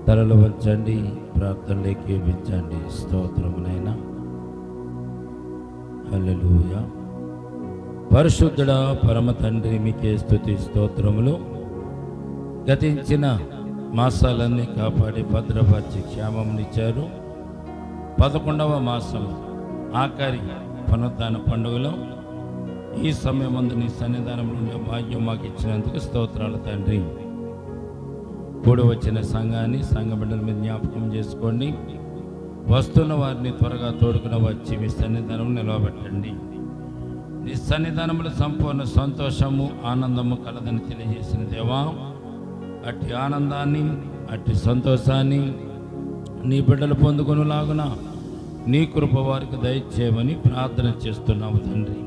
తలలు వంచండి, ప్రార్థనలోకి ఏమించండి. స్తోత్రమునైనా. హల్లెలూయా. పరిశుద్ధుడా పరమ తండ్రి, మీకే స్తుతి స్తోత్రములు. గతించిన మాసాలన్నీ కాపాడి భద్రపరిచి క్షేమమునిచ్చారు. 11వ మాసం ఆఖరి పునరుద్ధాన పండుగలో ఈ సమయమందు నీ సన్నిధానంలో ఉండే భాగ్యం మాకు ఇచ్చినందుకు స్తోత్రాలు తండ్రి. కూడి వచ్చిన సంఘాన్ని, సంఘ బిడ్డల మీద జ్ఞాపకం చేసుకోండి. వస్తున్న వారిని త్వరగా తోడుకుని వచ్చి మీ సన్నిధానం నిలవబెట్టండి. నీ సన్నిధానంలో సంపూర్ణ సంతోషము, ఆనందము కలదని తెలియజేసిన దేవా, అట్టి ఆనందాన్ని, అట్టి సంతోషాన్ని నీ బిడ్డలు పొందుకొనులాగున నీ కృప వారికి దయచేయమని ప్రార్థన చేస్తున్నాము తండ్రి.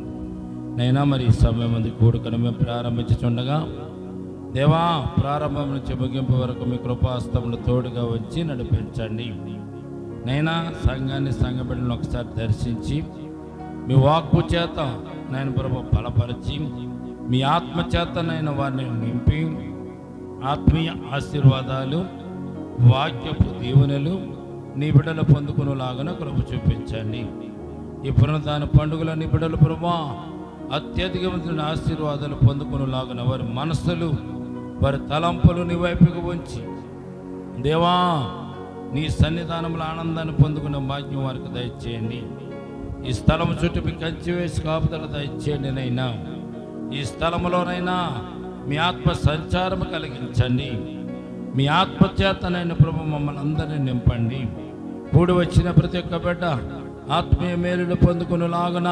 నైనా మరి ఈ సమయం మంది కూడుకను మేము ప్రారంభించుచుండగా దేవా, ప్రారంభం నుంచి ముగింపు వరకు మీ కృపాస్తములు తోడుగా వచ్చి నడిపించండి. నైనా సంఘాన్ని, సంఘ బిడ్డలను ఒకసారి దర్శించి మీ వాక్కు చేత నేను ప్రభు బలపరిచి మీ ఆత్మ చేత నేను వారిని నింపి ఆత్మీయ ఆశీర్వాదాలు, వాక్యపు దీవెనలు నీ బిడ్డలు పొందుకునేలాగా కృప చూపించండి. ఈ పునరుద్ధాన పండుగల నీ బిడ్డలు ప్రభా అత్యధికమైన ఆశీర్వాదాలు పొందుకునేలాగా వారి మనస్సులు, వారి తలంపులు నీ వైపుకు ఉంచి దేవా నీ సన్నిధానంలో ఆనందాన్ని పొందుకునే భాగ్యం వారికి దయచేయండి. ఈ స్థలం చుట్టూ మీ కంచి వేసి కాపుదల దయచేయండి. నైనా ఈ స్థలంలోనైనా మీ ఆత్మ సంచారం కలిగించండి. మీ ఆత్మ చేతనైన ప్రభు మమ్మల్ని అందరినీ నింపండి. కూడి వచ్చిన ప్రతి ఒక్క బిడ్డ ఆత్మీయ మేలులు పొందుకునేలాగున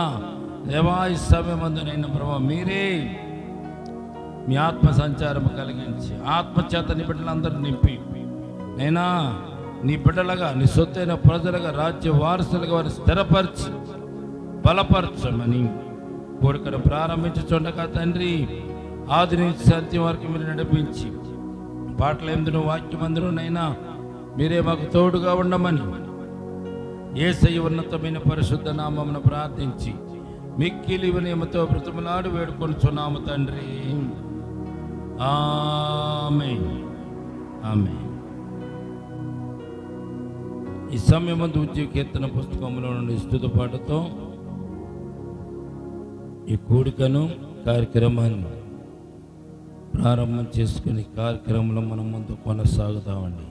దేవా ఈ సమయమందునైనా ప్రభు మీరే మీ ఆత్మ సంచారం కలిగించి ఆత్మచేత నీ బిడ్డలందరూ నింపి నైనా నీ బిడ్డలుగా, నీ సొత్తైన ప్రజలుగా, రాజ్య వారసులుగా వారిని స్థిరపరిచి బలపరచమని కోరికను ప్రారంభించుచుండగా తండ్రి, ఆది నుంచి అంత్యం వరకు మీరు నడిపించి పాటలు ఎందును వాక్యమందును నైనా మీరే మాకు తోడుగా ఉండమని యేసయ్య ఉన్నతమైన పరిశుద్ధ నామమున ప్రార్థించి మిక్కిలి వినయముతో బ్రతిమలాడి వేడుకొనుచున్నాము తండ్రి. ఆమేన్, ఆమేన్. ఈ సమయమందు ఉద్యోగ కీర్తన పుస్తకంలో నుండి స్తుతి పాటతో ఈ కూడికను, కార్యక్రమాన్ని ప్రారంభం చేసుకుని కార్యక్రమంలో మనం ముందు కొనసాగుతామండి.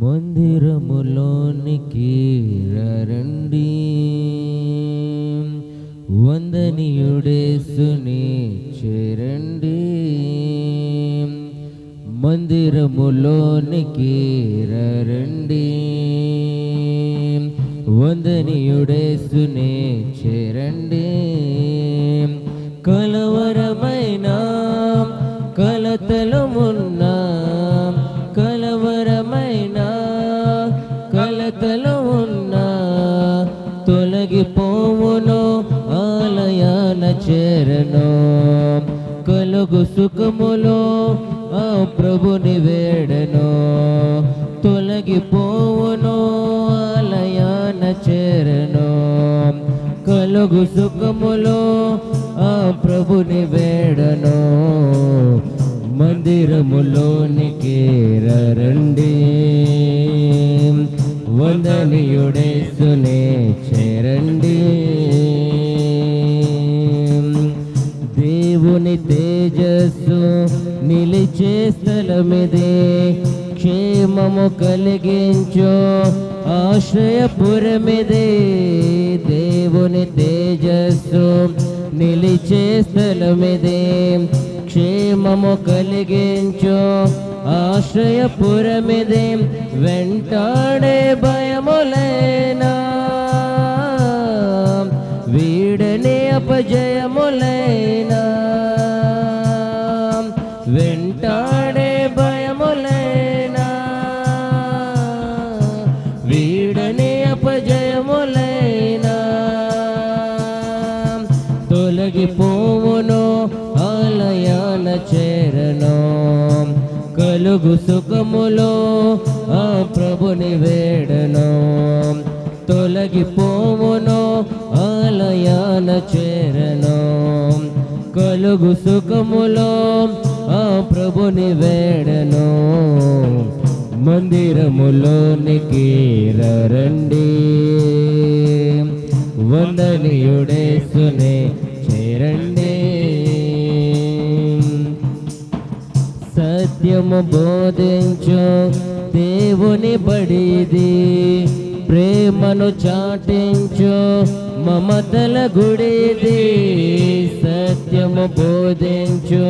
మందిరములోనికి రండి, వందనీయుడేసుని చేరండి. మందిరములోనికి రండి, వందనీయుడేసుని చేరండి. కలవరమైన కలతలమున్న కలవరమైన కలతలు ఉన్న తొలగిపోవును, ఆలయాన చేరను. కలవరమైన కలుగు సుఖములో ఆ ప్రభుని వేడను తొలగిపోవును ఆలయాన చేరను కలుగు సుఖములో ఆ ప్రభుని వేడను మందిరములోనికి రండి వందనీయుడేసునే చేరండి దేవుని తేజస్సు నిలిచే స్థలమిదే క్షేమము కలిగించు ఆశ్రయపురమిదే దేవుని తేజస్సు నిలిచే స్థలమిదే క్షేమము కలిగించు ఆశ్రయపురమిదే వెంటాడే భయములైనా వీడని అపజయములైనా వెంటాడే భయములైనా వీడని అపజయములైనా తొలగిపోవును ఆలయాన చేరను కలుగు సుఖములో ఆ ప్రభుని వేడను తొలగిపోవును ఆలయాన చేరను కలుగు సుఖములో ఆ ప్రభుని వేడను మందిరములోనికి రండి వందనీయుడేసునే చేరండి సత్యము బోధించు దేవుని బడిది ప్రేమను చాటించు మమతల గుడిది సత్యము బోధించు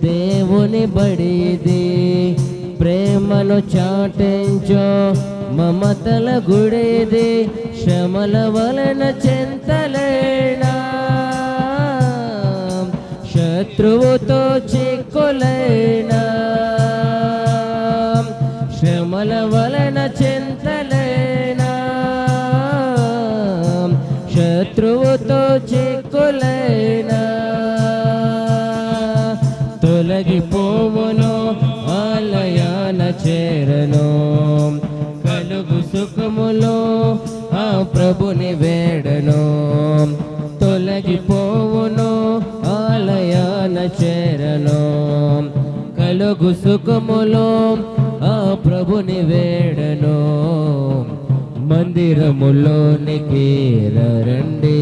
దేవుని బడిది ప్రేమను చాటించు మమతల గుడిది శ్రమల వలన చింతలేనా శత్రువుతో చిక్కులైనా శ్రమల వలన చింతలేనా శత్రువుతో చిక్కులైనా తొలగిపోవును ఆలయాన చేరను కలుగు సుఖములో ఆ ప్రభుని వేడను తొలగిపోవును ఆలయాన చేరను కలుగు సుఖములో ఆ ప్రభుని వేడను మందిరములోనికి రండి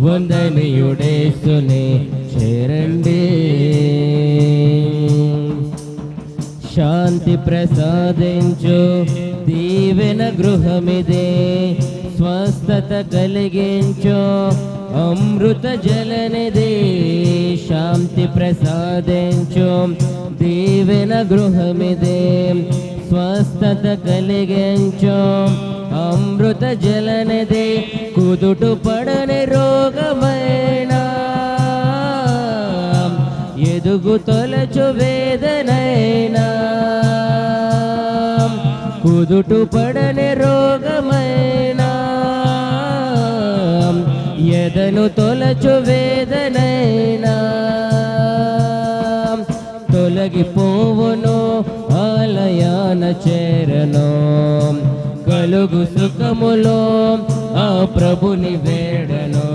వందనీయుడేసునే చేరండి శాంతి ప్రసాదించు దీవెన గృహమిదే స్వస్థత కలిగించు అమృత జలనిదే శాంతి ప్రసాదించు దీవెన గృహమిదే స్వస్థత కలిగించు అమృత జలనిదే కుదుట పడని రోగమైన ఎదుగు తొలచు వేదనైనా కుదుట పడని రోగమైనా ఎదను తొలచు వేదనైనా తొలగిపోవును ఆలయాన చేరను కలుగు సుఖములో ఆ ప్రభుని వేడను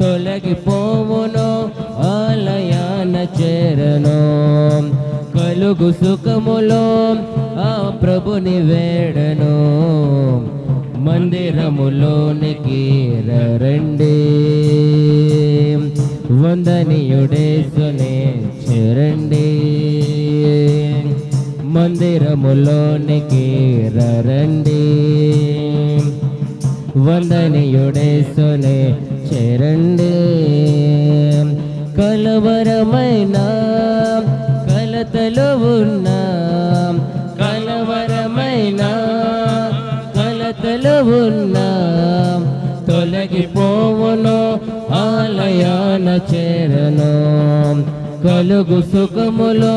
తొలగిపోవును ఆలయాన చేరను కలుగు సుఖములో ఆ ప్రభుని వేడను మందిరములోనికి రండి వందనీయుడేసునే చేరండి మందిరములోనికి రండి వందనీయుడేసునే చేరండి కలవరమైన కలతలు ఉన్న కలవరమైన కలతలు ఉన్న తొలగిపోవును ఆలయాన చేరను కలుగు సుఖములో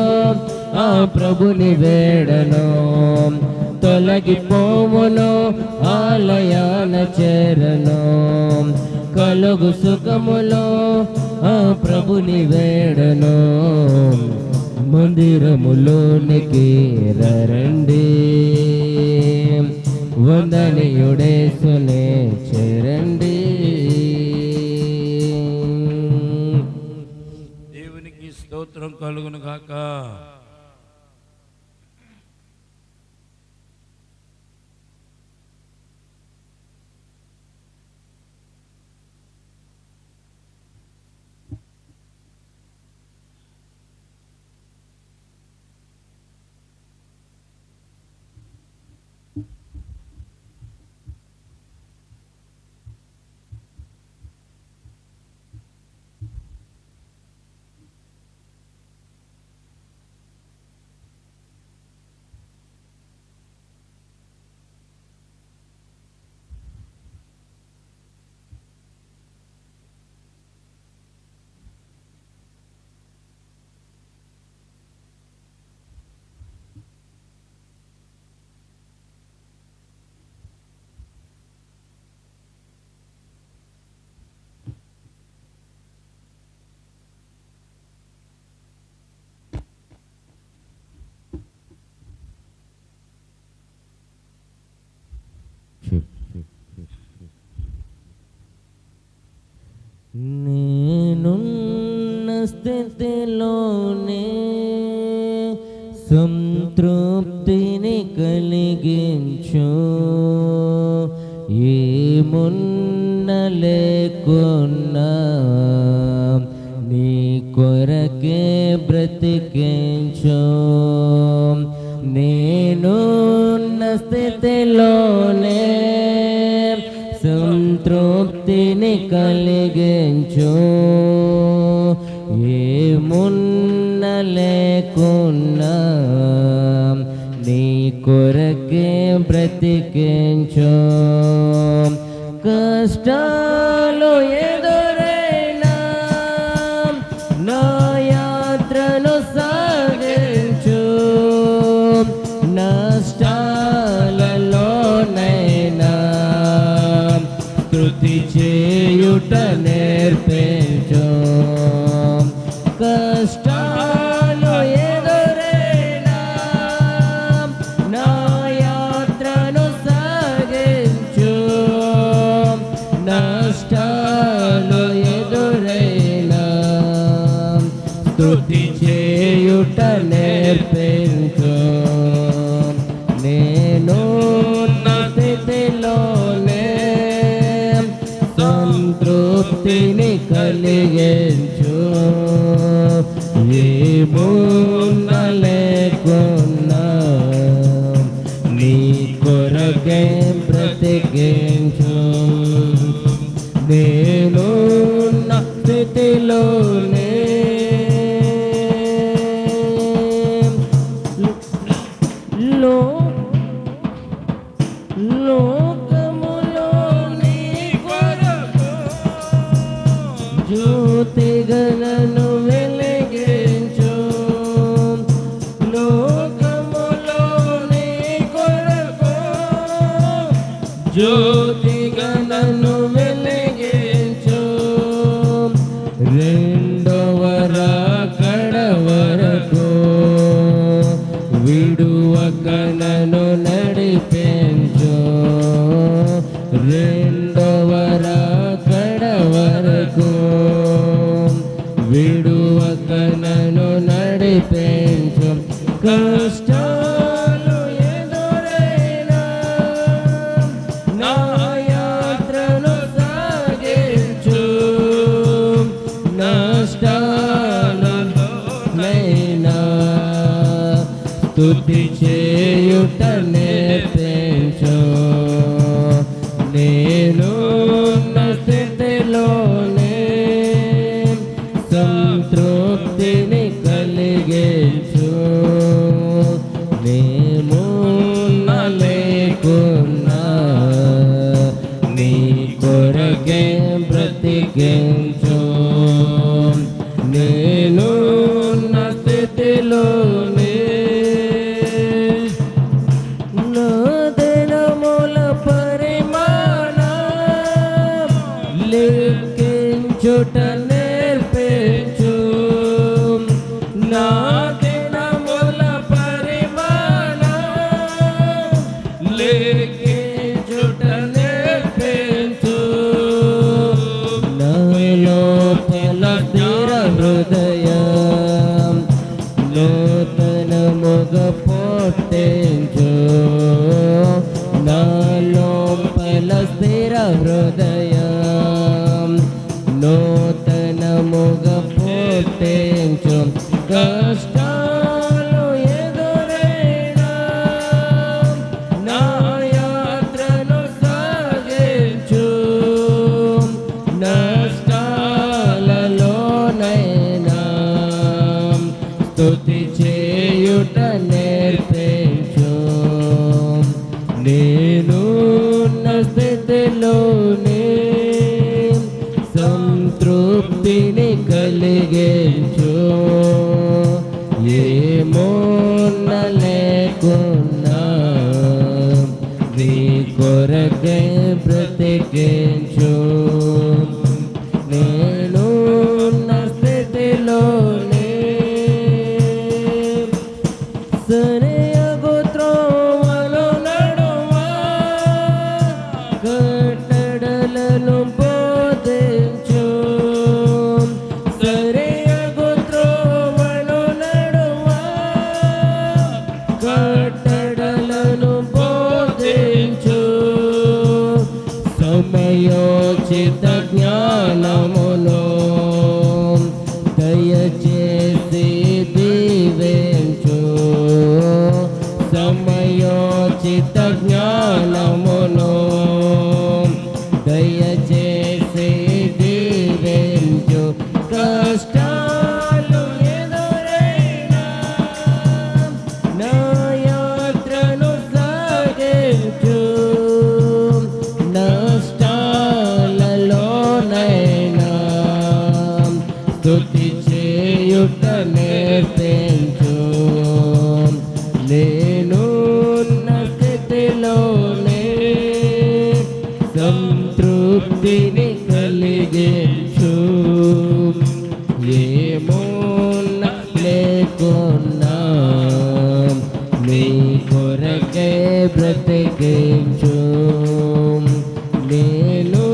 ఆ ప్రభుని వేడను తొలగిపోవును ఆలయాన చేరను కలుగు సుఖములో ఆ ప్రభు ప్రభుని వేడను మందిరములోనికి రండి వందనీయుడేసునే చేరండి. దేవునికి స్తోత్రం కలుగును గాక. నేనున్న స్థితిలోనే సంతృప్తిని కలిగించు ఏమున్న లేకున్నా నీ కొరకే బ్రతికించు. నేనున్న స్థితిలోనే సంతృప్తిని కలిగించు ఏమున్న లేకున్నా నీ కొరకే బ్రతికించు. కష్టాలు ఎదురైనా నా యాత్రను సాగించు నష్టాలలోనైనా స్తుతి చేయుట నేర్పించు. కష్టాలు ఎదురైనా నా యాత్రను సాగించు నష్టాలు ఎదురైనా స్తుతి చేయుట నేర్పించు. నేను స్థితిలోనే సంతృప్తిని కలిగించు ఏమున్న లేకున్నా నీ కొరకే బ్రతికించు. నేను స్థితిలోనే లోకములో నీ కొరకు జ్యోతిగలను వెలిగించు. లోకములో నీ కొరకు జ్యోతిగలను వెలిగించు. రెండవ రాకడ వరకు విడువక నన్ను నడిపించు. రెండవ రాకడ వరకు విడువక నన్ను నడిపించు. కష్టాలు ఎదురైనా నా యాత్రను సాగించు నష్టాలలోనైనా స్తుతి చేయుట నేర్పించు. నేను స్థితిలోనే సంతృప్తిని కలిగించు నేను లేకున్నా నీ కొరకే బ్రతికించు. నేను స్థితిలోనే నా దినముల పరిమాణం లెక్కించలేను. స్థిర హృదయం నూతనముగా పుట్టించు నా లోపల స్థిర హృదయం నూతనముగా పుట్టించు కష్టాలు ఎదురైనా నా యాత్రను సాగించు నష్టాలలోనైనా స్తుతి చేయుట నేర్పించు నేను నా స్థితిలోనే సంతృప్తిని కలిగించు ఏమోన్న లేకున్నా నీ కొరకే బ్రతికించు నేను నా స్థితిలోనే సరియగు త్రోవలో నడువా కట్టడలను బోధించు సరియగు త్రోవలో నడువా కట్టడలను బోధించు సమయోచిత జ్ఞానమును దయచేసి దీవించు సమయోచిత జ్ఞానమును దయచేసి దీవించు కష్టాలు ఎదురైనా నా యాత్రను సాగించు నష్టాలలోనైనా స్తుతి చేయుట నేర్పించు నేను నా స్థితిలోనే సంతృప్తిని కలిగించు ఏమోన్న లేకున్నా నీ కొరకే బ్రతికించు నేను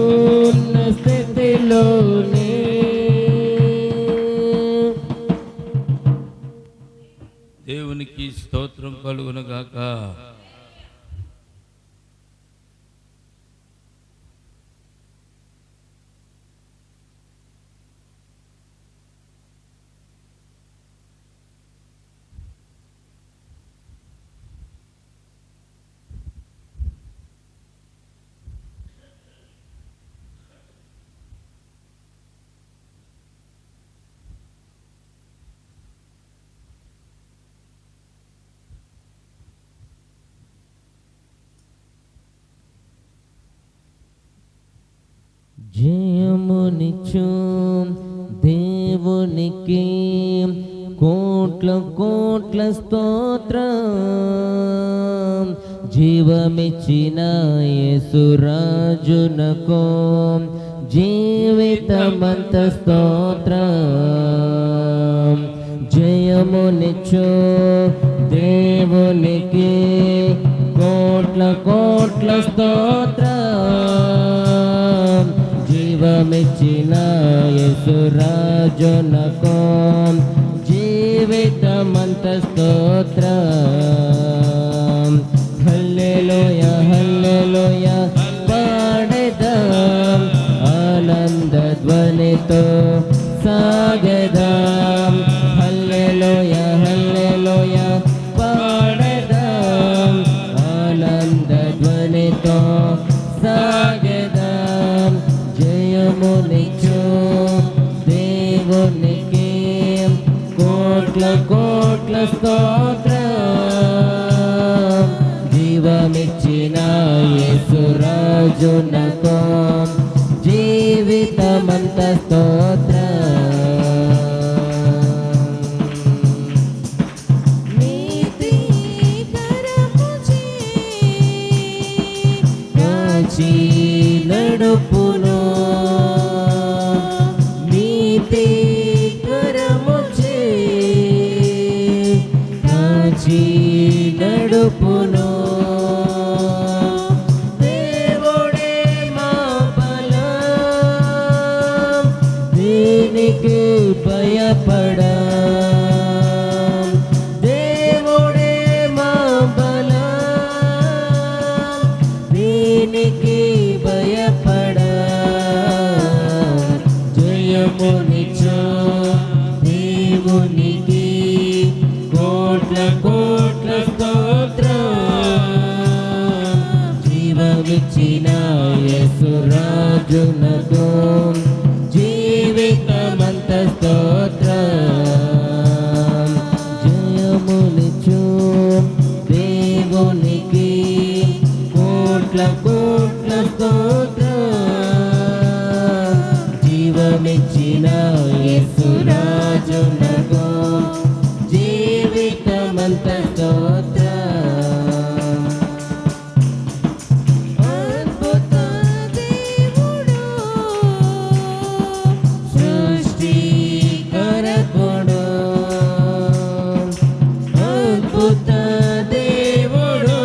నా స్థితిలోనే దేవునికి స్తోత్రం కలుగునుగాక. జయమునిచ్చు దేవునికి కోట్ల కోట్ల స్తోత్రం జీవమిచ్చిన యేసురాజునకు జీవితమంత స్తోత్రం జయమునిచ్చు దేవునికి కోట్ల కోట్ల స్తోత్రం జీవమిచ్చిన యేసురాజునకు జీవితమంత స్తోత్రం హల్లెలూయా హల్లెలూయా పాడెదాం ఆనంద ధ్వనితో సాగెదాం హల్లెలూయా హల్లెలూయా పాడెదాం ఆనంద ధ్వనితో సాగెదాం జయమునిచ్చు దేవునికి కోట్ల కోట్ల స్తోత్రం జీవమిచ్చిన యేసురాజునకు జీవితమంత స్తోత్రం నడుపును నీతి కరముచే కాచి నడుపును దేవుడే మా బలం దీని దేనికి భయపడా, దేవుడే మా బలం, దేనికి భయపడా, జయమునిచ్చు దేవునికి కోట్ల కోట్ల స్తోత్రం, జీవమిచ్చిన యేసురాజునకు జీవితమంత స్తోత్రం, జయమునిచ్చు దేవునికి కోట్ల కోట్ల స్తోత్రం, జీవమిచ్చిన యేసురాజునకు జీవితమంత స్తోత్రం. అద్భుత దేవుడు, సృష్టికర్తడు, అద్భుత దేవుడు,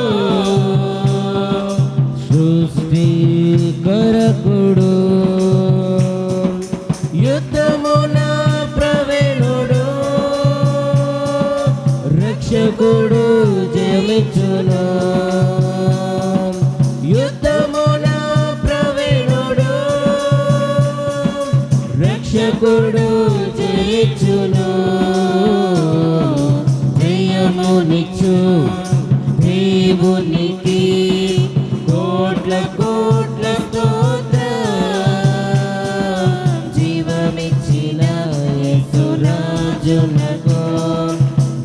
సృష్టికర్తడు, యుద్ధమున ప్రవీణుడు, రక్షకుడు జయమిచ్చును, యుద్ధమున ప్రవీణుడు, రక్షకుడు జయించును, జయమునిచ్చు దేవునికి కోట్ల కోట్ల స్తోత్రం, జీవమిచ్చిన యేసురాజునకు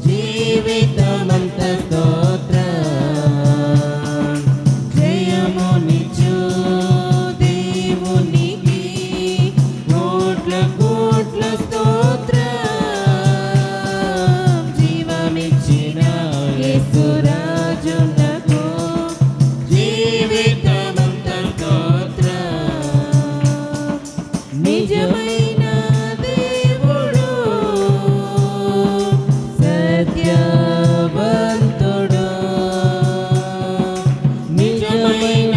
జీవితమంత స్తోత్రం, జయమునిచ్చు దేవునికి కోట్ల కోట్ల స్తోత్రం, జీవమిచ్చిన యేసురాజునకు జీవితమంత స్తోత్రం, నిజమైన దేవుడు, సత్యవంతుడు, నిజమైన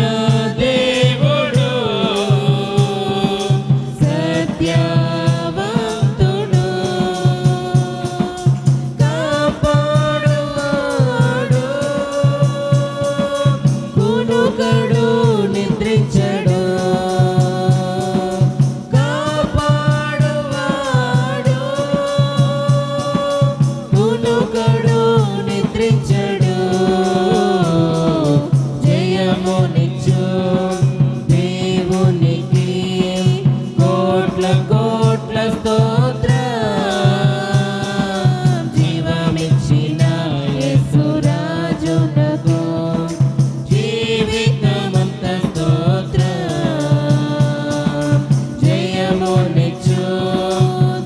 దేవుడు, సత్యవంతుడు, కాపాడువాడు, కునుకడు నిద్రించడు, కాపాడువాడు, కునుకడు నిద్రించడు, జయమునిచ్చు దేవునికి కోట్ల కోట్ల స్తోత్రం, జీవమిచ్చిన యేసురాజునకు జీవితమంత స్తోత్రం, జయమునిచ్చు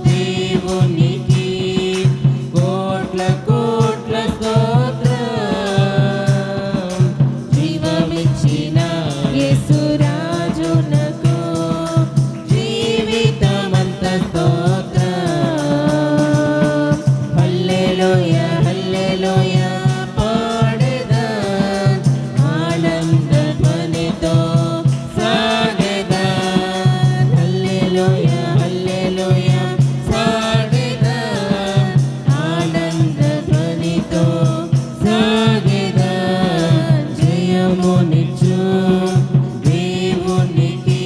దేవునికి కోట్ల కోట్ల స్తోత్రం, జీవమిచ్చిన యేసురాజునకు జీవితమంత స్తోత్రం. హల్లెలూయా హల్లెలూయా పాడెదన్, ఆనంద ధ్వనితో సాగెదన్, హల్లెలూయా హల్లెలూయా సాగెదన్, ఆనంద ధ్వనితో సాగెదన్, జయమునిచ్చు దేవునికి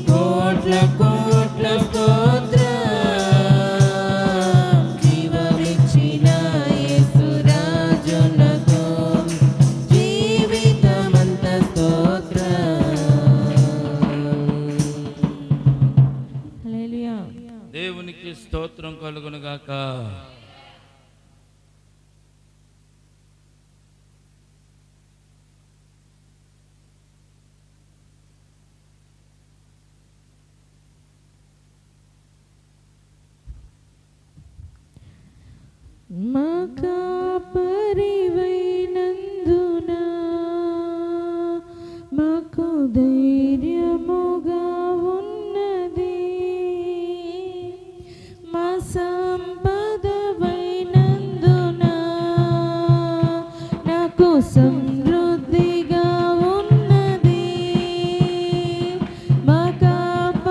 కోట్ల కోట్ల స్తోత్రం, జీవమిచ్చిన యేసురాజునకు జీవితమంత స్తోత్రం. హల్లెలూయా. దేవునికి స్తోత్రం కలుగునుగాక. మా కాపరివైనందున మాకు ధైర్యముగా ఉన్నది, మా సంపదవైనందున నాకు సమృద్ధిగా ఉన్నది, మా కాపరివైనందున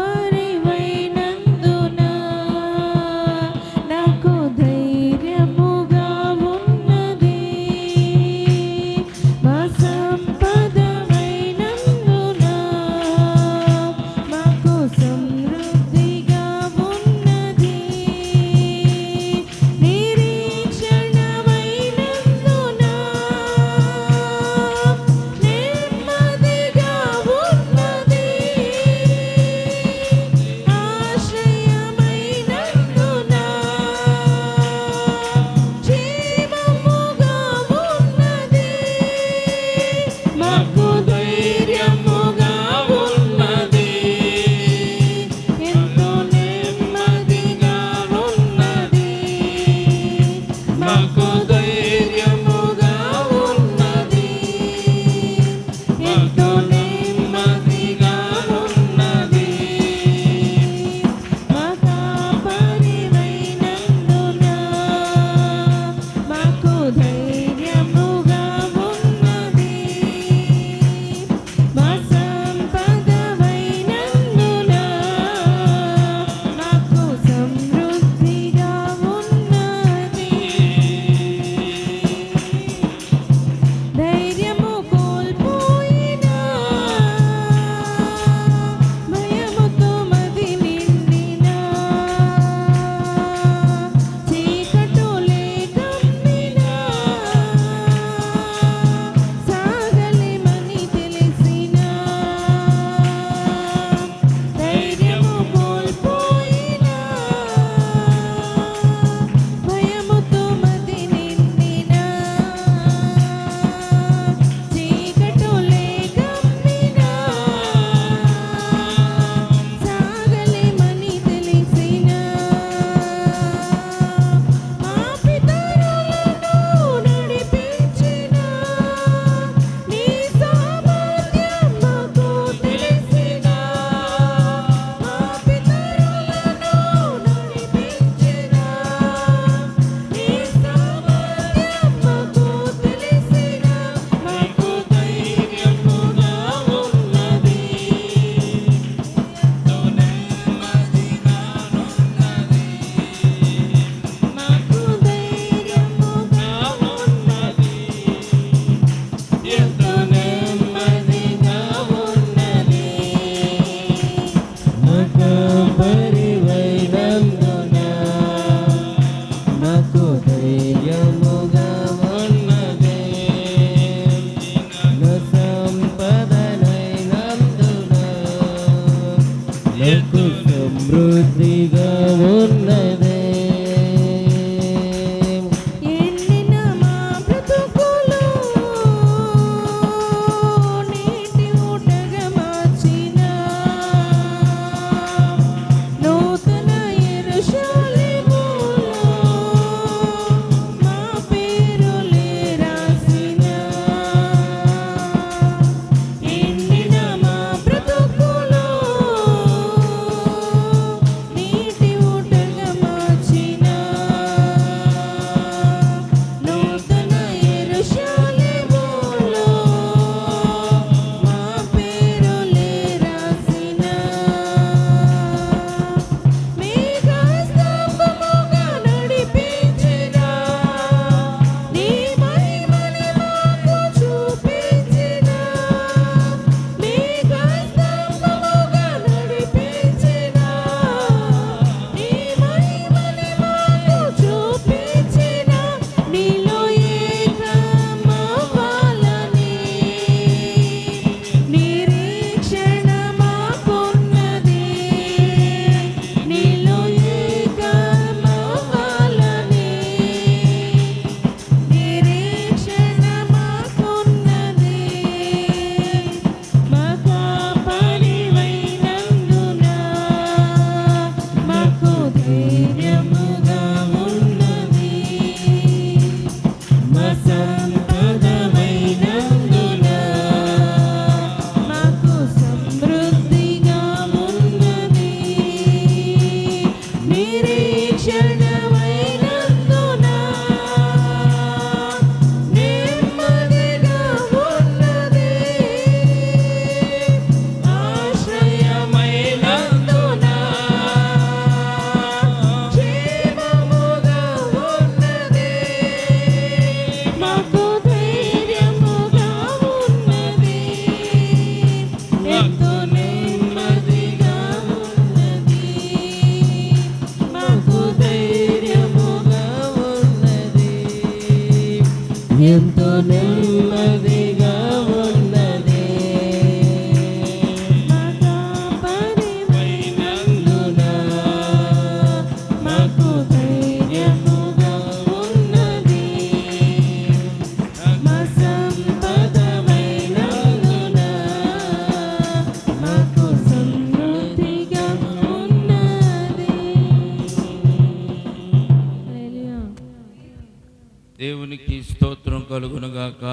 రక్షణమైనందున నెమ్మదిగా ఉన్నది. ఆశ్రయమైనందున క్షేమముగా ఉన్నది. మాకు ధైర్యముగా ఉన్నది. ఎంతో నెమ్మదిగా ఉన్నది. మాకు ధైర్యముగా ఉన్నది. ఎంతో నెమ్మదిగా ఉన్నది. పరిమైనందున మాకు ధైర్యముగా ఉన్నది. మా సంపదమైనందున మాకు సమృద్ధిగా ఉన్నది. హల్లెలూయా. దేవునికి స్తోత్రం కలుగునుగాక.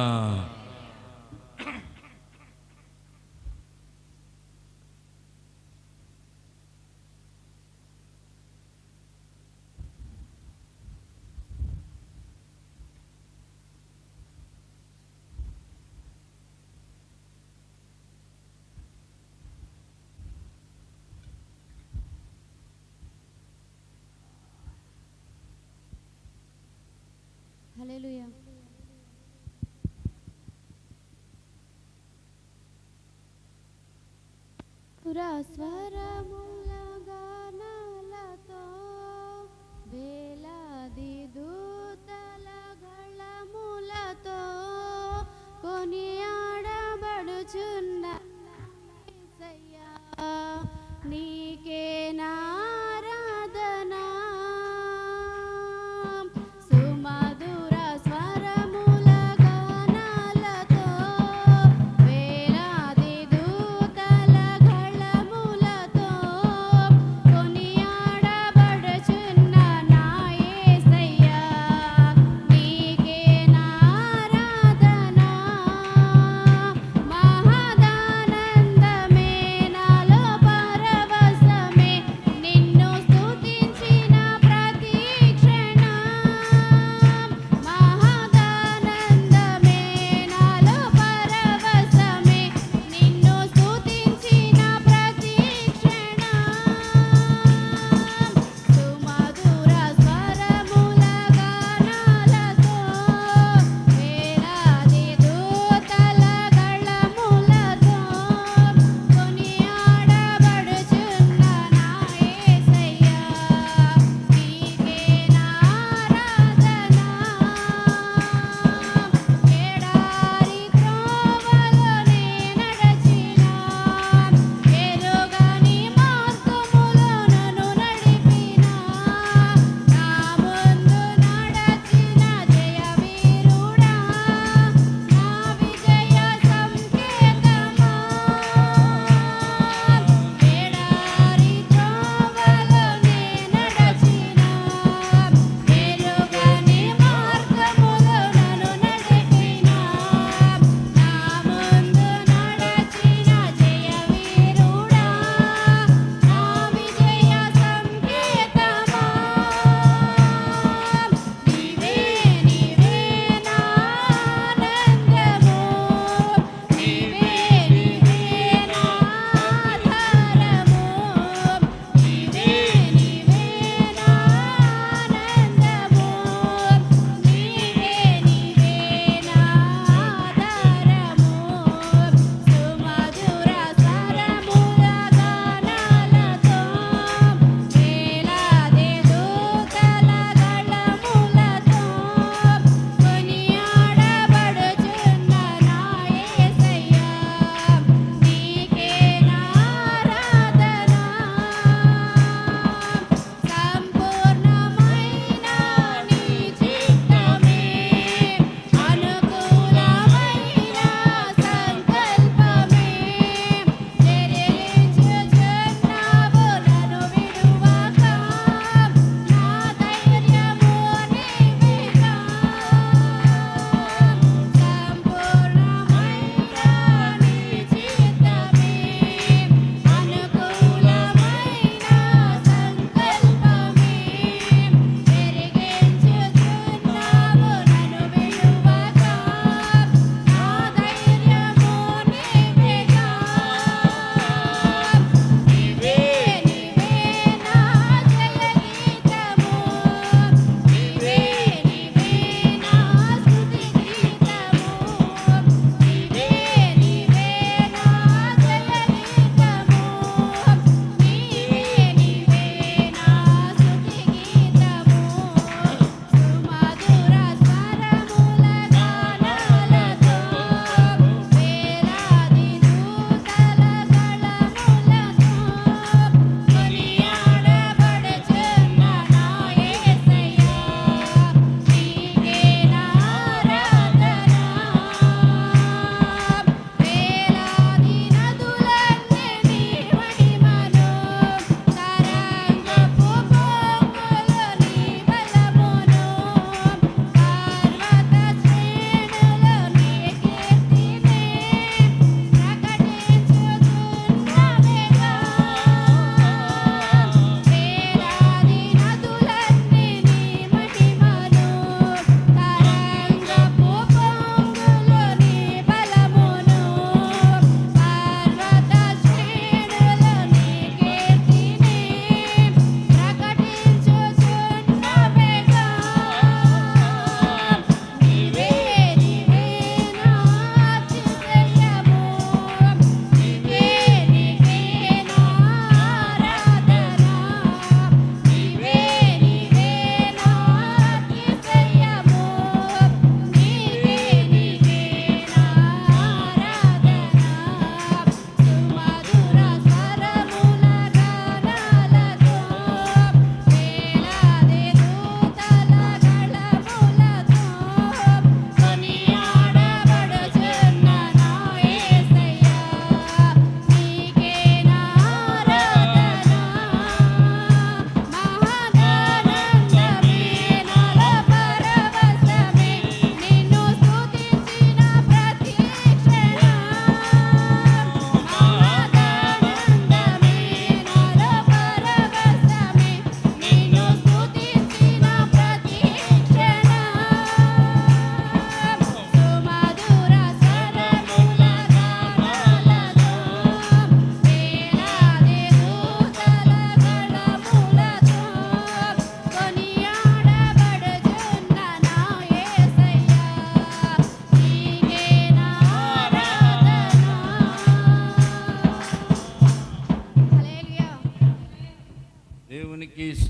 హల్లెలూయా. పురస్వరముల గానాలతో వేలాది దూతల గళములతో కొనియాడబడుచున్న యేసయ్యా, నీకే నారాధనా. సుమధుర స్వరముల గానాలతో వేలాది దూతల గళములతో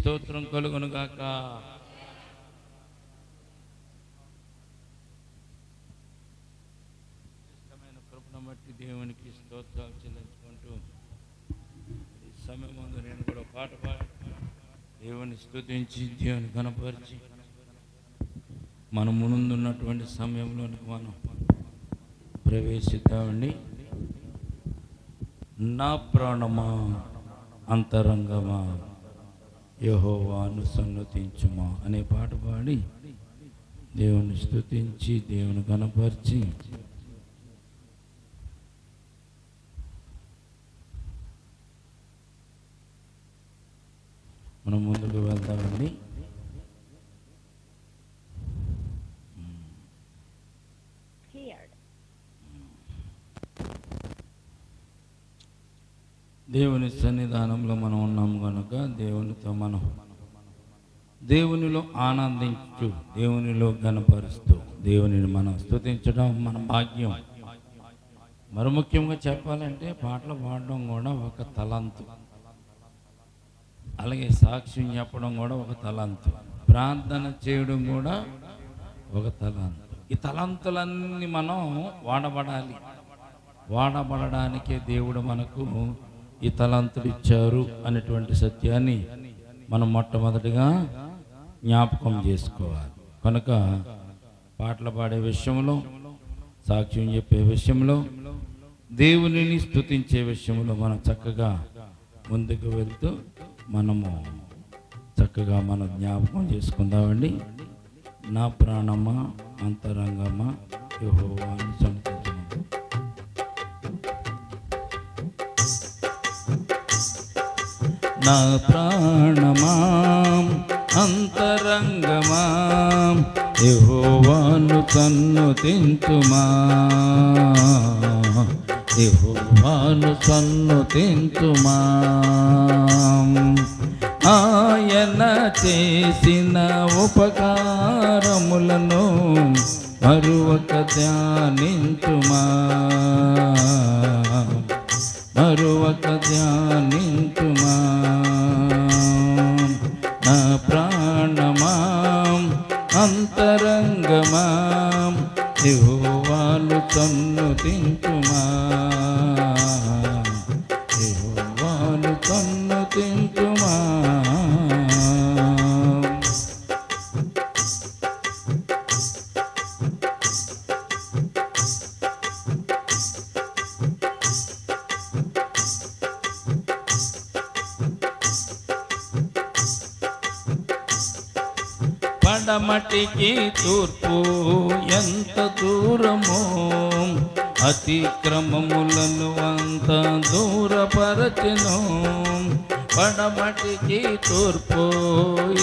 స్తోత్రం కలుగును గాక. ఇష్టమైన కృపను బట్టి దేవునికి స్తోత్రాలు చెల్లించుకుంటూ ఈ సమయం ముందు నేను కూడా పాట పాడి దేవుని స్తుతించి దేవుని కనపరిచి మనం ముందున్నటువంటి సమయంలోనికి మనం ప్రవేశిద్దామండి. నా ప్రాణమా అంతరంగమా యెహోవాను సన్నతించుమా అనే పాట పాడి దేవుని స్తుతించి దేవుని కనపరిచి మనం ముందుకు వెళ్దామండి. దేవుని సన్నిధానంలో మనం ఉన్నాం కనుక దేవునితో మనం దేవునిలో ఆనందించు, దేవునిలో గణపరుస్తూ దేవునిని మనం స్తుతించడం మన భాగ్యం. మరి ముఖ్యంగా చెప్పాలంటే పాటలు పాడడం కూడా ఒక తలంతు, అలాగే సాక్ష్యం చెప్పడం కూడా ఒక తలంతు, ప్రార్థన చేయడం కూడా ఒక తలంతు. ఈ తలంతులన్నీ మనం వాడబడడానికే దేవుడు మనకు ఈ తలంతులు ఇచ్చారు అనేటువంటి సత్యాన్ని మనం మొట్టమొదటిగా జ్ఞాపకం చేసుకోవాలి. కనుక పాటలు పాడే విషయంలో, సాక్ష్యం చెప్పే విషయంలో, దేవునిని స్తుతించే విషయంలో మనం చక్కగా ముందుకు వెళ్తూ మనము చక్కగా మనం జ్ఞాపకం చేసుకుందామండి. నా ప్రాణమా అంతరంగమా యెహోవాను సన్నతించుము. నా ప్రాణమా అంతరంగమా యెహోవాను సన్నతించుమా, యెహోవాను సన్నతించుమా. ఆయన చేసిన ఉపకారములను మరువక ధ్యానించుమా, మరువక ధ్యానించుమా. నా ప్రాణమా అంతరంగమా యెహోవాను సన్నతించుమా, యెహోవాను సన్నతించుమా. పడమటికి తూర్పు ఎంత దూరమో, అతిక్రమములను అంత దూరపరచెను. పడమటికి తూర్పు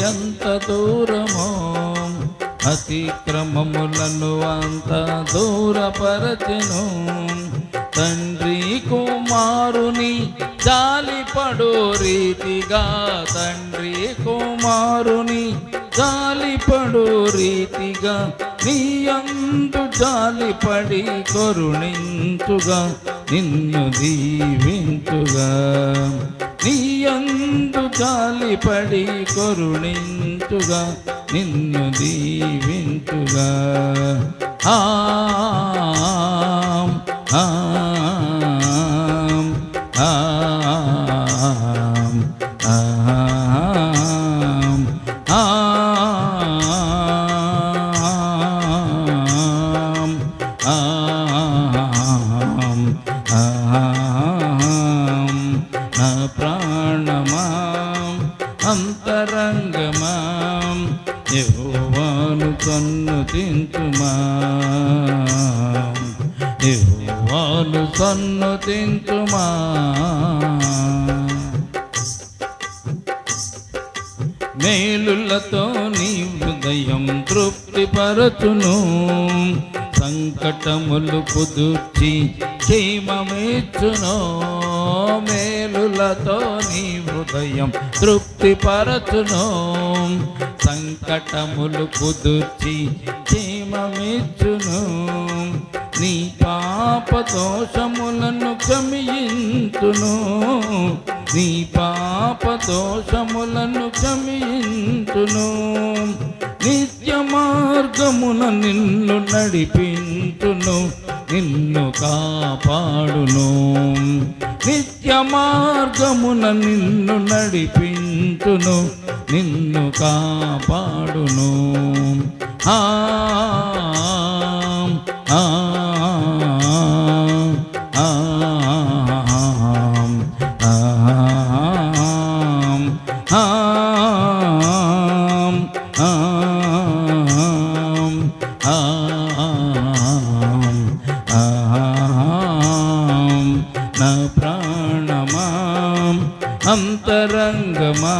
ఎంత దూరమో, అతిక్రమములను అంత దూరపరచెను. తండ్రి కుమారుని జాలిపడు రీతిగా, తండ్రి కుమారుని జాలిపడు రీతిగా నీయందు జాలిపడి కరుణించుగా, నిన్ను దీవించుగా. నీయందు జాలిపడి కరుణించుగా, నిన్ను దీవించుగా. ఆమ్ ఆమ్ ఆమ్ ఆమ్ ఆమ్ ఆమ్ ఆమ్. నా ప్రాణమా అంతరంగమా యెహోవాను సన్నతించుమా, యెహోవాను సన్నతించుమా. మేలులతో నీ హృదయం తృప్తిపరచును, సంకటములు కుదుర్చి క్షేమమిచ్చును. మేలులతో నీ హృదయం తృప్తిపరచును, సంకటములు కుదుర్చి క్షేమమిచ్చును. నీ పాప దోషములను క్షమింతును, నీ పాప దోషములను క్షమింతును, నిత్య మార్గమున నిన్ను నడిపింతును, నిన్ను కాపాడును, నిత్య మార్గమున నిన్ను నడిపింతును, నిన్ను కాపాడును. ఆ ఆ ఆ నా ప్రాణమా అంతరంగమా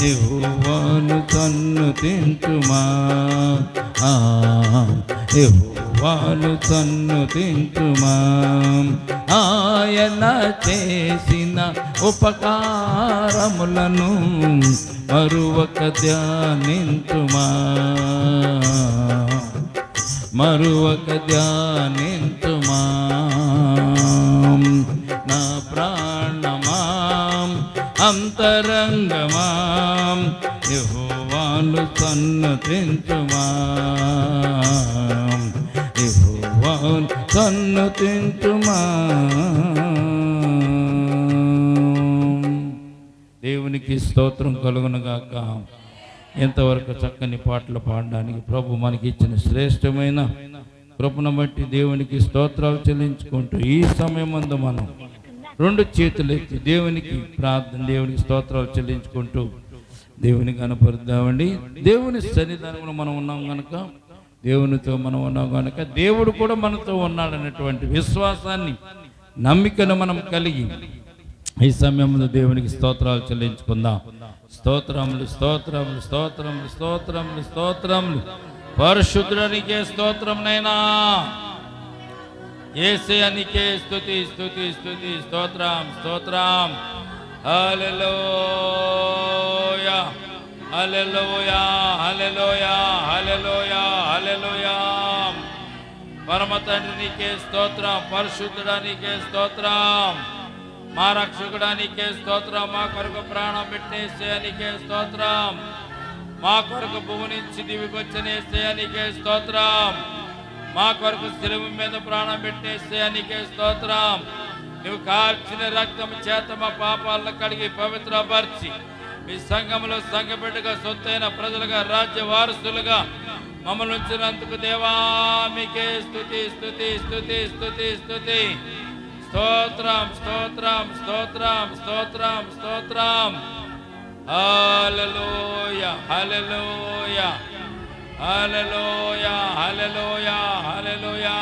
యెహోవాను సన్నుతించుమా, యెహోవాను సన్నుతించుమా, ఆయన చేసిన ఉపకారములను మరువక ధ్యానించుమా, మరువక ధ్యానించుమా. నా ప్రాణమా అంతరంగమా యెహోవాను సన్నుతించుమా, యెహోవాను సన్నుతించుమా. దేవునికి స్తోత్రం కలుగునుగాక. ఎంతవరకు చక్కని పాటలు పాడడానికి ప్రభు మనకి ఇచ్చిన శ్రేష్టమైన కృపను బట్టి దేవునికి స్తోత్రాలు చెల్లించుకుంటూ ఈ సమయమందు మనం రెండు చేతులు ఎత్తి దేవునికి ప్రార్థన, దేవునికి స్తోత్రాలు చెల్లించుకుంటూ దేవునికి కనపరుద్దామండి. దేవుని సన్నిధానంలో మనం ఉన్నాం కనుక, దేవునితో మనం ఉన్నాం కనుక దేవుడు కూడా మనతో ఉన్నాడనేటువంటి విశ్వాసాన్ని, నమ్మికను మనం కలిగి ఈ సమయంలో దేవునికి స్తోత్రాలు చెల్లించుకుందాం. స్తోత్రములు స్తోత్రములు స్తోత్రములు స్తోత్రములు స్తోత్రములు పరిశుద్ధునికే స్తోత్రమునైనా, యేసయ్యనికే స్తుతి స్తుతి స్తుతి స్తోత్రం స్తోత్రం. హల్లెలూయా హల్లెలూయా హల్లెలూయా హల్లెలూయా హల్లెలూయా. పరమ తండ్రి నీకే స్తోత్రం, పరిశుద్ధుడానికే స్తోత్రం, మా రక్షకుడానికే స్తోత్రం, మా కొరకు ప్రాణం పెట్టేసేయనికే స్తోత్రం, మా కొరకు భూమి నుంచి దివికొచ్చనేసేయనికే స్తోత్రం, మా కొరకు శిలువ మీద ప్రాణం పెట్టేసేయనికే స్తోత్రం. నువ్వు కార్చిన రక్తం చేత మా పాపాలను కడిగి పవిత్రపరిచి మీ సంఘంలో సంఘబిడ్డగా సొత్తైన ప్రజలుగా రాజ్య వారసులుగా మమ్మల్ని ఉంచినందుకు దేవా మీకే స్తుతి స్తుతి స్తుతి స్తుతి స్తుతి. స్తోత్రం స్తోత్రం స్తోత్రం స్తోత్రం స్తోత్రం. హల్లెలూయా హల్లెలూయా హల్లెలూయా హల్లెలూయా హల్లెలూయా.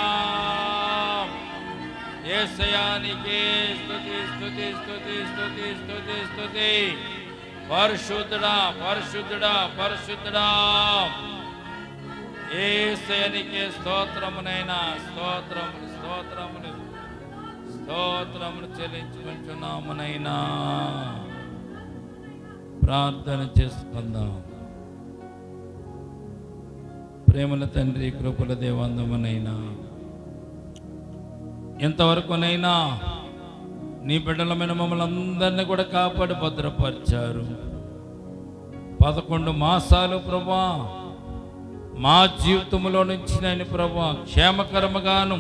యేసయ్యానికే స్తుతి స్తుతి స్తుతి స్తుతి స్తుతి స్తుతి. పరిశుద్ధుడా పరిశుద్ధుడా పరిశుద్ధుడా. యేసయ్యానికే స్తోత్రమునైనా స్తోత్రములు స్తోత్రములు స్తోత్రములు చెల్లించుకుంటున్నామునైనా. ప్రార్థన చేసుకుందాం. ప్రేమల తండ్రి, కృపల దేవాందమునైనా, ఎంతవరకునైనా నీ బిడ్డలమైన మమ్మల్ని అందరినీ కూడా కాపాడి భద్రపరిచారు. 11 మాసాలు ప్రభా మా జీవితంలో నుంచి నేను ప్రభా క్షేమకరముగాను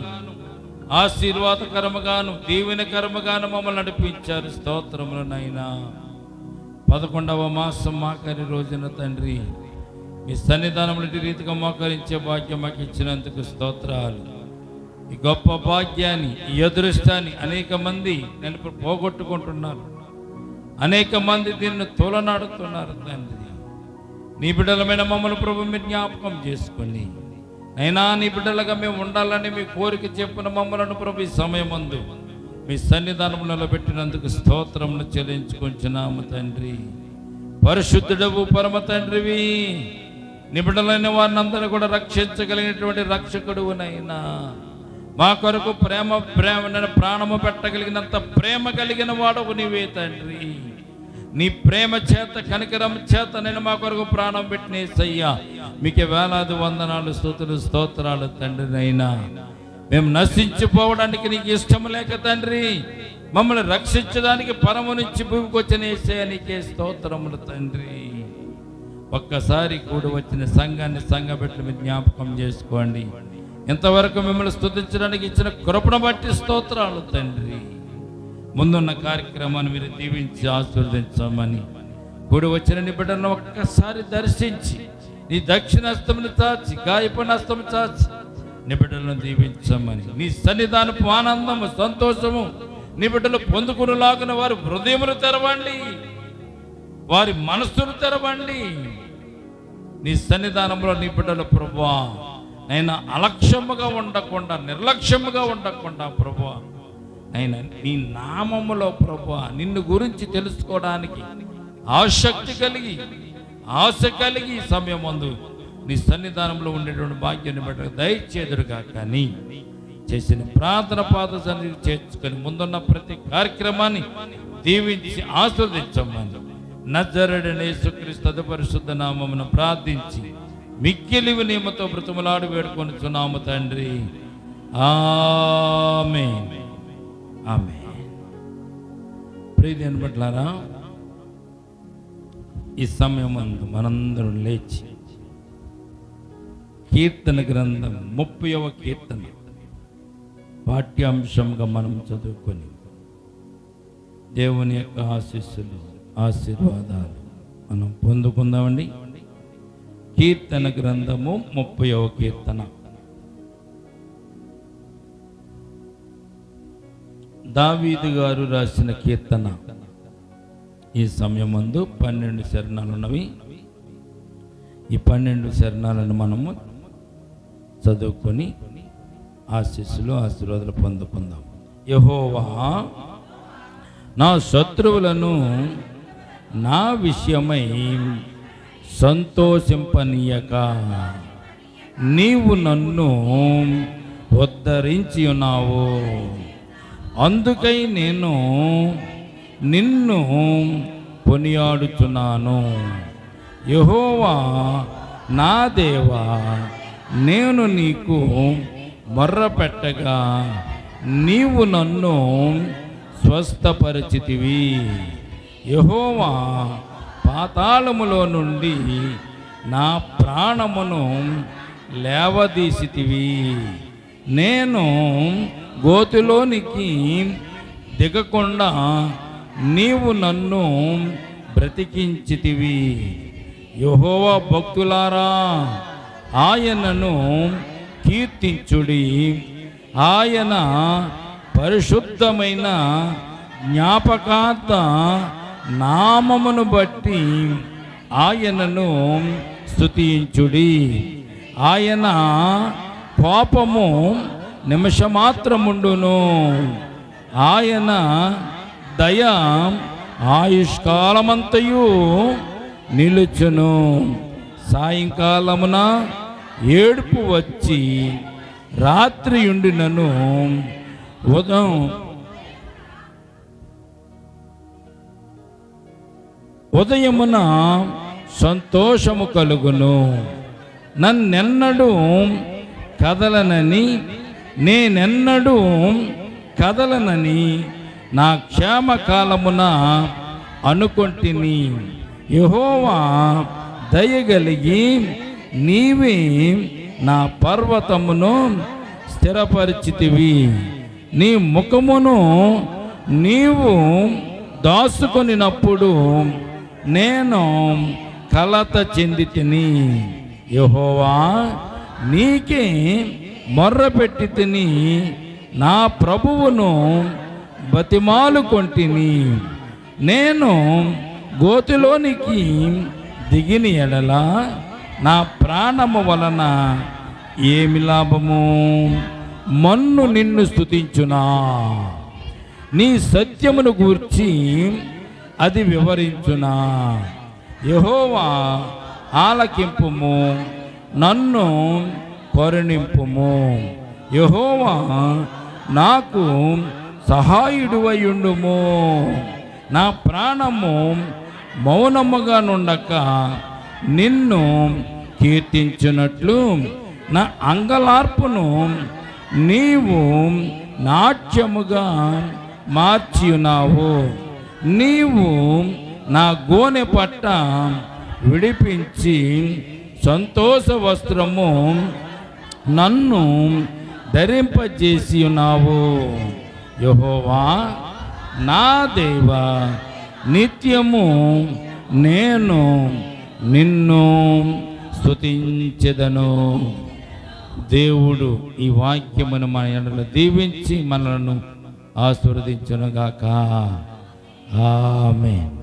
ఆశీర్వాదకరముగాను దీవెనకరముగాను మమ్మల్ని నడిపించారు. స్తోత్రములనైనా 11వ మాసం మాకరి రోజున తండ్రి మీ సన్నిధానంలో రీతిగా మోకరించే భాగ్యం మాకు ఇచ్చినందుకు స్తోత్రాలు. ఈ గొప్ప భాగ్యాన్ని, ఈ అదృష్టాన్ని అనేక మంది నేను పోగొట్టుకుంటున్నారు, అనేక మంది దీన్ని తోలనాడుతున్నారు. తండ్రి నీ బిడ్డలమైన మమ్మల్ని ప్రభు మీరు జ్ఞాపకం చేసుకొని అయినా నీ బిడ్డలుగా మేము ఉండాలని మీ కోరిక చెప్పిన మమ్మలను ప్రభు ఈ సమయమందు మీ సన్నిధానంలో పెట్టినందుకు స్తోత్రమును చెల్లించుకుంటున్నాము. తండ్రి పరిశుద్ధుడవు పరమ తండ్రివి, నీ బిడ్డలైన వారిని అందరూ కూడా రక్షించగలిగినటువంటి రక్షకుడునైనా మా కొరకు ప్రేమ ప్రాణము పెట్టగలిగినంత ప్రేమ కలిగిన వాడవు నీవే తండ్రి. నీ ప్రేమ చేత కనికరం చేత నేను మా కొరకు ప్రాణం పెట్టినేసయ్యా. మీకే వేలాది వందనాలు స్తుతులు స్తోత్రాలు తండ్రినైనా. మేము నశించిపోవడానికి నీకు ఇష్టం లేక తండ్రి, మమ్మల్ని రక్షించడానికి పరము నుంచి భూమికి వచ్చిన యేసయ్య నీకే స్తోత్రములు తండ్రి. ఒక్కసారి కూడి వచ్చిన సంఘాన్ని సంఘబెట్టి మీరు జ్ఞాపకం చేసుకోండి. ఇంతవరకు మిమ్మల్ని స్తుతించడానికి ఇచ్చిన కృపను బట్టి స్తోత్రాలు తండ్రి. ముందున్న కార్యక్రమాన్ని మీరు దీవించి ఆశీర్వదించమని, కూడి వచ్చిన నీ బిడ్డలను ఒక్కసారి దర్శించి నీ దక్షిణాస్తమును చాచి, గాయపడిన హస్తము చాచి నీ బిడ్డలను దీవించమని, నీ సన్నిధానపు ఆనందము సంతోషము నీ బిడ్డలు పొందుకునేలాగున వారి హృదయములు తెరవండి, వారి మనస్సును తెరవండి. నీ సన్నిధానంలో నీ బిడ్డలు ప్రభువా నైనా అలక్ష్యముగా ఉండకుండా, నిర్లక్ష్యముగా ఉండకుండా ప్రభువా నైనా నీ నామములో ప్రభువా నిన్ను గురించి తెలుసుకోవడానికి ఆసక్తి కలిగి, ఆశ కలిగి ఈ సమయం ముందు నీ సన్నిధానంలో ఉండేటువంటి భాగ్యాన్ని బట్టి దయచేదురుగా. కానీ చేసిన ప్రార్థన పాద సన్నిధికి చేర్చుకొని ముందున్న ప్రతి కార్యక్రమాన్ని దీవించి ఆస్వాదించమని నజరేయుడైన యేసుక్రీస్తు పరిశుద్ధ నామమున ప్రార్థించి మిక్కిలి వినయముతో బ్రతిమలాడి వేడుకొనుచున్నాము తండ్రి. ఆమేన్. ఆమేన్. ప్రియమైన బిడ్డలారా, ఈ సమయం ముందు మనందరం లేచి కీర్తన గ్రంథం 30వ కీర్తన పాఠ్యాంశంగా మనం చదువుకొని దేవుని యొక్క ఆశీస్సులు, ఆశీర్వాదాలు మనం పొందుకుందామండి. కీర్తన గ్రంథము 30వ కీర్తన. దావీదు గారు రాసిన కీర్తన. ఈ సమయం ముందు 12 శరణాలు ఉన్నవి. ఈ 12 శరణాలను మనము చదువుకొని ఆశీస్సులు, ఆశీర్వాదాలు పొందుకుందాం. యెహోవా నా శత్రువులను నా విషయమై సంతోషింపనీయక నీవు నన్ను ఉద్ధరించి ఉన్నావు. అందుకై నేను నిన్ను కొనియాడుచున్నాను. యెహోవా నా దేవా, నేను నీకు మొర్రపెట్టగా నీవు నన్ను స్వస్థపరిచితివి. యెహోవా పాతాళములో నుండి నా ప్రాణమును లేవదీసితివి. నేను గోతిలోనికి దిగకుండా నీవు నన్ను బ్రతికించితివి. యెహోవా భక్తులారా ఆయనను కీర్తించుడి. ఆయన పరిశుద్ధమైన జ్ఞాపకార్థ నామమును బట్టి ఆయనను స్తుతించుడి. ఆయన కోపము నిమిషమాత్రముండును, ఆయన దయ ఆయుష్కాలమంతయు నిలుచును. సాయంకాలమున ఏడుపు వచ్చి రాత్రి ఉండినను ఉదయమున సంతోషము కలుగును. నన్నెన్నడూ కదలనని, నేనెన్నడూ కదలనని నా క్షేమకాలమున అనుకొంటిని. యెహోవా దయగలిగి నీవే నా పర్వతమును స్థిరపరిచితివి. నీ ముఖమును నీవు దాసుకొనినప్పుడు నేను కలత చెందితిని. యెహోవా నీకే మొర్రపెట్టి తిని నా ప్రభువును బతిమాలుకొంటిని. నేను గోతిలోనికి దిగిన ఎడల నా ప్రాణము వలన ఏమి లాభము? మన్ను నిన్ను స్తుతించునా? నీ సత్యమును గూర్చి అది వివరించునా? యెహోవా ఆలకింపుము, నన్ను కరుణింపుము. యెహోవా నాకు సహాయుడువయుండుము. నా ప్రాణము మౌనముగా నుండక నిన్ను కీర్తించున్నట్లు నా అంగలార్పును నీవు నాట్యముగా మార్చి ఉన్నావు. నీవు నా గోనె పట్ట విడిపించి సంతోష వస్త్రము నన్ను ధరింపజేసి ఉన్నావు. యెహోవా నా దేవా, నిత్యము నేను నిన్ను స్తుతించెదను. దేవుడు ఈ వాక్యమును మన ఎడల దీవించి మనలను ఆశీర్వదించునుగాక. ఆమేన్.